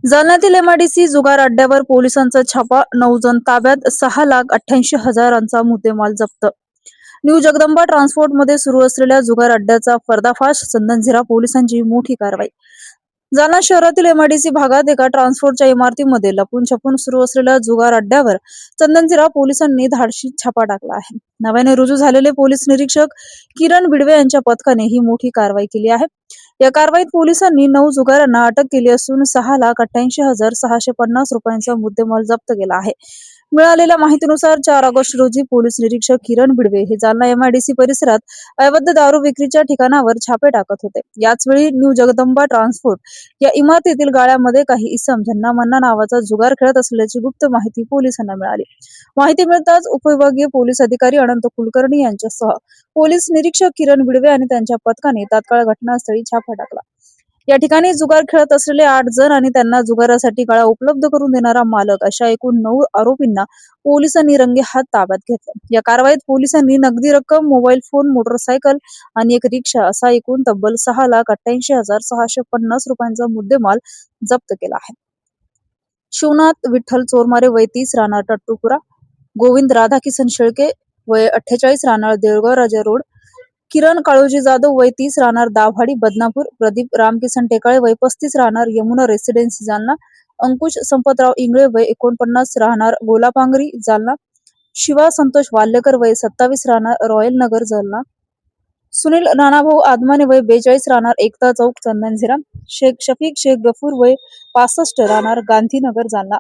जालन्यातील MIDC जुगार अड्ड्यावर पोलिसांचा छापा, 9 जण ताब्यात, 6,88,000चा मुद्देमाल जप्त. न्यू जगदंबा ट्रान्सपोर्टमध्ये सुरू असलेल्या जुगार अड्ड्याचा पर्दाफाश, चंदनझिरा पोलिसांची मोठी कारवाई. जालना शहरातील एमआयडीसी भागात एका ट्रान्सपोर्टच्या इमारतीमध्ये लपून छपून सुरू असलेल्या जुगार अड्ड्यावर चंदनझिरा पोलिसांनी धाडसी छापा टाकला आहे. नव्याने रुजू झालेले पोलीस निरीक्षक किरण बिडवे यांच्या पथकाने ही मोठी कारवाई केली आहे. या कारवाईत पोलिसांनी 9 जुगारांना अटक केली असून 6,88,650 रुपयांचा मुद्देमाल जप्त केला आहे. मिळालेल्या माहितीनुसार 4 ऑगस्ट रोजी पोलीस निरीक्षक किरण बिडवे हे जालना एमआयडीसी परिसरात अवैध दारू विक्रीच्या ठिकाणावर छापे टाकत होते. याचवेळी न्यू जगदंबा ट्रान्सपोर्ट या इमारतीतील गाळ्यामध्ये काही इसम झन्ना मन्ना नावाचा जुगार खेळत असल्याची गुप्त माहिती पोलिसांना मिळाली. माहिती मिळताच उपविभागीय पोलीस अधिकारी अनंत कुलकर्णी यांच्यासह पोलीस निरीक्षक किरण बिडवे आणि त्यांच्या पथकाने तात्काळ घटनास्थळी छापा टाकला. या ठिकाणी जुगार खेळत असलेले 8 जण आणि त्यांना जुगारासाठी गाळा उपलब्ध करून देणारा मालक अशा एकूण 9 आरोपींना पोलिसांनी रंगेहात ताब्यात घेतलं. या कारवाईत पोलिसांनी नगदी रक्कम, मोबाईल फोन, मोटरसायकल आणि एक रिक्षा असा एकूण तब्बल 6,88,650 रुपयांचा मुद्देमाल जप्त केला आहे. शिवनाथ विठ्ठल चोरमारे वय 30 राहणार टट्टुपुरा, गोविंद राधाकिसन शेळके वय 48 राहणार देळगाव राजा रोड, किरण काळोजी जाधव वय 30 राहणार दाभाडी बदनापूर, प्रदीप रामकिसन टेकाळे वय 35 राहणार यमुना रेसिडेन्सी जालना, अंकुश संपतराव इंगळे वय 49 राहणार गोलापांगरी जालना, शिवा संतोष वाल्लेकर वय 27 राहणार रॉयल नगर जालना, सुनील नानाभाऊ आदमाने वय 42 राहणार एकता चौक चंदनझिरा, शेख शफीक शेख गफूर वय 65 राहणार गांधीनगर जालना,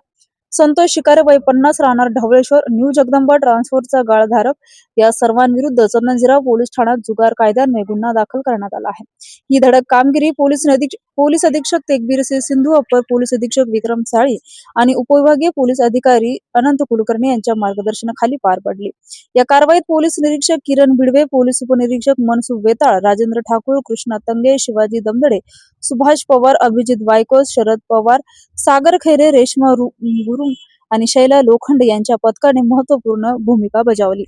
संतोष शिकारे वय 50 राहणार ढवळेश्वर, न्यू जगदंबा ट्रान्सपोर्टचा गाळधारक या सर्वांविरुद्ध चंदनझिरा पोलीस ठाण्यात जुगार कायद्यान्वये गुन्हा दाखल करण्यात आला आहे. ही धडक कामगिरी पोलीस अधीक्षक तेगबीर सिंधू, अप्पर पोलीस अधीक्षक विक्रम साळी आणि उपविभागीय पोलीस अधिकारी अनंत कुलकर्णी यांच्या मार्गदर्शनाखाली पार पडली. या कारवाईत पोलीस निरीक्षक किरण बिडवे, पोलीस उपनिरीक्षक मनसुख वेताळ, राजेंद्र ठाकूर, कृष्णा तंगे, शिवाजी दमदडे, सुभाष पवार, अभिजित वायकोस, शरद पवार, सागर खैरे, रेश्मा गुरुंग आणि शैला लोखंडे यांच्या पथकाने महत्वपूर्ण भूमिका बजावली.